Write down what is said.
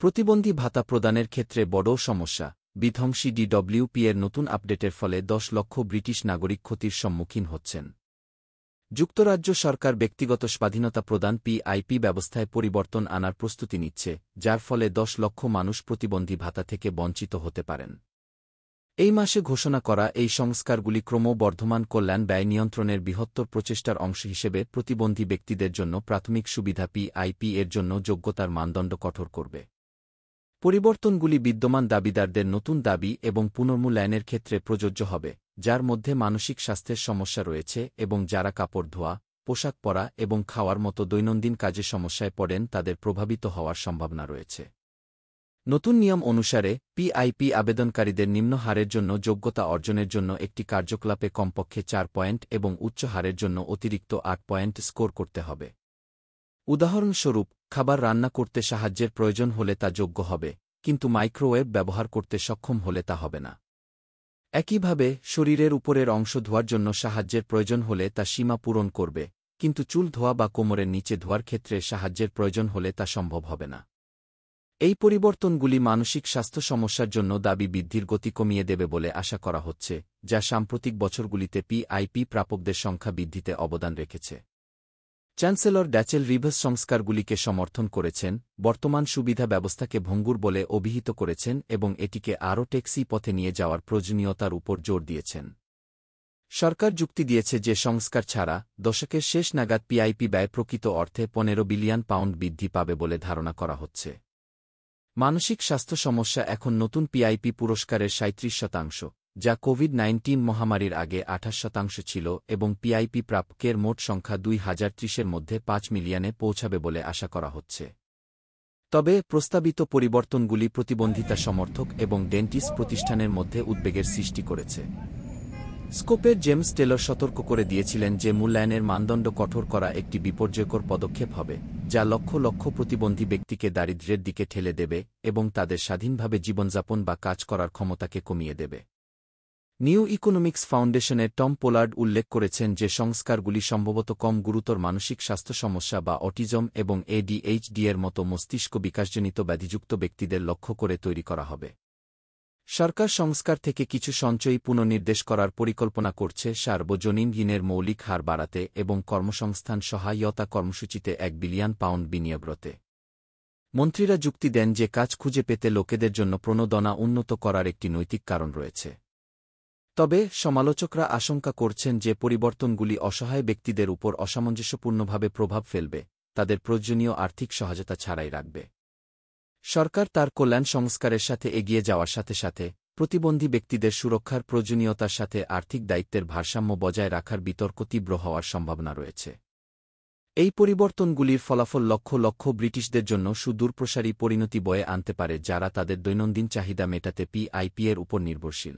প্রতিবন্ধী ভাতা প্রদানের ক্ষেত্রে বড় সমস্যা, বিধ্বংসী ডিডব্লিউপি এর নতুন আপডেটের ফলে ১০ লক্ষ ব্রিটিশ নাগরিক ক্ষতির সম্মুখীন হচ্ছেন। যুক্তরাজ্য সরকার ব্যক্তিগত স্বাধীনতা প্রদান পিআইপি ব্যবস্থায় পরিবর্তন আনার প্রস্তুতি নিচ্ছে, যার ফলে ১০ লক্ষ মানুষ প্রতিবন্ধী ভাতা থেকে বঞ্চিত হতে পারেন। এই মাসে ঘোষণা করা এই সংস্কারগুলি ক্রমবর্ধমান কল্যাণ ব্যয় নিয়ন্ত্রণের বৃহত্তর প্রচেষ্টার অংশ হিসেবে প্রতিবন্ধী ব্যক্তিদের জন্য প্রাথমিক সুবিধা পিআইপি এর জন্য যোগ্যতার মানদণ্ড কঠোর করবে। পরিবর্তনগুলি বিদ্যমান দাবিদারদের নতুন দাবি এবং পুনর্মূল্যায়নের ক্ষেত্রে প্রযোজ্য হবে, যার মধ্যে মানসিক স্বাস্থ্যের সমস্যা রয়েছে এবং যারা কাপড় ধোয়া, পোশাক পরা এবং খাওয়ার মতো দৈনন্দিন কাজে সমস্যায় পড়েন তাদের প্রভাবিত হওয়ার সম্ভাবনা রয়েছে। নতুন নিয়ম অনুসারে পিআইপি আবেদনকারীদের নিম্ন হারের জন্য যোগ্যতা অর্জনের জন্য একটি কার্যকলাপে কমপক্ষে ৪ পয়েন্ট এবং উচ্চ হারের জন্য অতিরিক্ত ৮ পয়েন্ট স্কোর করতে হবে। উদাহরণস্বরূপ, খাবার রান্না করতে সাহায্যের প্রয়োজন হলে তা যোগ্য হবে, কিন্তু মাইক্রোওয়েভ ব্যবহার করতে সক্ষম হলে তা হবে না। একইভাবে, শরীরের উপরের অংশ ধোয়ার জন্য সাহায্যের প্রয়োজন হলে তা সীমা পূরণ করবে, কিন্তু চুল ধোয়া বা কোমরের নিচে ধোয়ার ক্ষেত্রে সাহায্যের প্রয়োজন হলে তা সম্ভব হবে না। এই পরিবর্তনগুলি মানসিক স্বাস্থ্য সমস্যার জন্য দাবি বৃদ্ধির গতি কমিয়ে দেবে বলে আশা করা হচ্ছে, যা সাম্প্রতিক বছরগুলিতে পিআইপি প্রাপকদের সংখ্যা বৃদ্ধিতে অবদান রেখেছে। চ্যান্সেলর ড্যাচেল রিভস সংস্কারগুলিকে সমর্থন করেছেন, বর্তমান সুবিধা ব্যবস্থাকে ভঙ্গুর বলে অভিহিত করেছেন এবং এটিকে আরও টেকসই পথে নিয়ে যাওয়ার প্রয়োজনীয়তার উপর জোর দিয়েছেন। সরকার যুক্তি দিয়েছে যে সংস্কার ছাড়া দশকের শেষ নাগাদ পিআইপি ব্যয় প্রকৃত অর্থে ১৫ বিলিয়ন পাউন্ড বৃদ্ধি পাবে বলে ধারণা করা হচ্ছে। মানসিক স্বাস্থ্য সমস্যা এখন নতুন পিআইপি পুরস্কারের ৩৭%, যা কোভিড-১৯ মহামারীর আগে ২৮% ছিল এবং পিআইপি প্রাপকের মোট সংখ্যা ২০৩০-এর মধ্যে ৫ মিলিয়নে পৌঁছাবে বলে আশা করা হচ্ছে। তবে প্রস্তাবিত পরিবর্তনগুলি প্রতিবন্ধিতা সমর্থক এবং ডেন্টিস্ট প্রতিষ্ঠানের মধ্যে উদ্বেগের সৃষ্টি করেছে। স্কোপের জেমস টেলর সতর্ক করে দিয়েছিলেন যে মূল্যায়নের মানদণ্ড কঠোর করা একটি বিপর্যয়কর পদক্ষেপ হবে, যা লক্ষ লক্ষ প্রতিবন্ধী ব্যক্তিকে দারিদ্র্যের দিকে ঠেলে দেবে এবং তাদের স্বাধীনভাবে জীবনযাপন বা কাজ করার ক্ষমতাকে কমিয়ে দেবে। নিউ ইকোনমিক্স ফাউন্ডেশনের টম পোলার্ড উল্লেখ করেছেন যে সংস্কারগুলি সম্ভবত কম গুরুতর মানসিক স্বাস্থ্য সমস্যা বা অটিজম এবং এডিএইচডি এর মতো মস্তিষ্ক বিকাশজনিত ব্যাধিযুক্ত ব্যক্তিদের লক্ষ্য করে তৈরি করা হবে। সরকার সংস্কার থেকে কিছু সঞ্চয়ী পুনর্নির্দেশ করার পরিকল্পনা করছে সার্বজনীন ঋণের মৌলিক হার বাড়াতে এবং কর্মসংস্থান সহায়তা কর্মসূচিতে ১ বিলিয়ন পাউন্ড বিনিয়োগতে। মন্ত্রীরা যুক্তি দেন যে কাজ খুঁজে পেতে লোকেদের জন্য প্রণোদনা উন্নত করার একটি নৈতিক কারণ রয়েছে। তবে সমালোচকরা আশঙ্কা করছেন যে পরিবর্তনগুলি অসহায় ব্যক্তিদের উপর অসামঞ্জস্যপূর্ণভাবে প্রভাব ফেলবে, তাদের প্রয়োজনীয় আর্থিক সহায়তা ছাড়াই রাখবে। সরকার তার কল্যাণ সংস্কারের সাথে এগিয়ে যাওয়ার সাথে সাথে প্রতিবন্ধী ব্যক্তিদের সুরক্ষার প্রয়োজনীয়তার সাথে আর্থিক দায়িত্বের ভারসাম্য বজায় রাখার বিতর্ক তীব্র হওয়ার সম্ভাবনা রয়েছে। এই পরিবর্তনগুলির ফলাফল লক্ষ লক্ষ ব্রিটিশদের জন্য সুদূরপ্রসারী পরিণতি বয়ে আনতে পারে যারা তাদের দৈনন্দিন চাহিদা মেটাতে পিআইপি এর উপর নির্ভরশীল।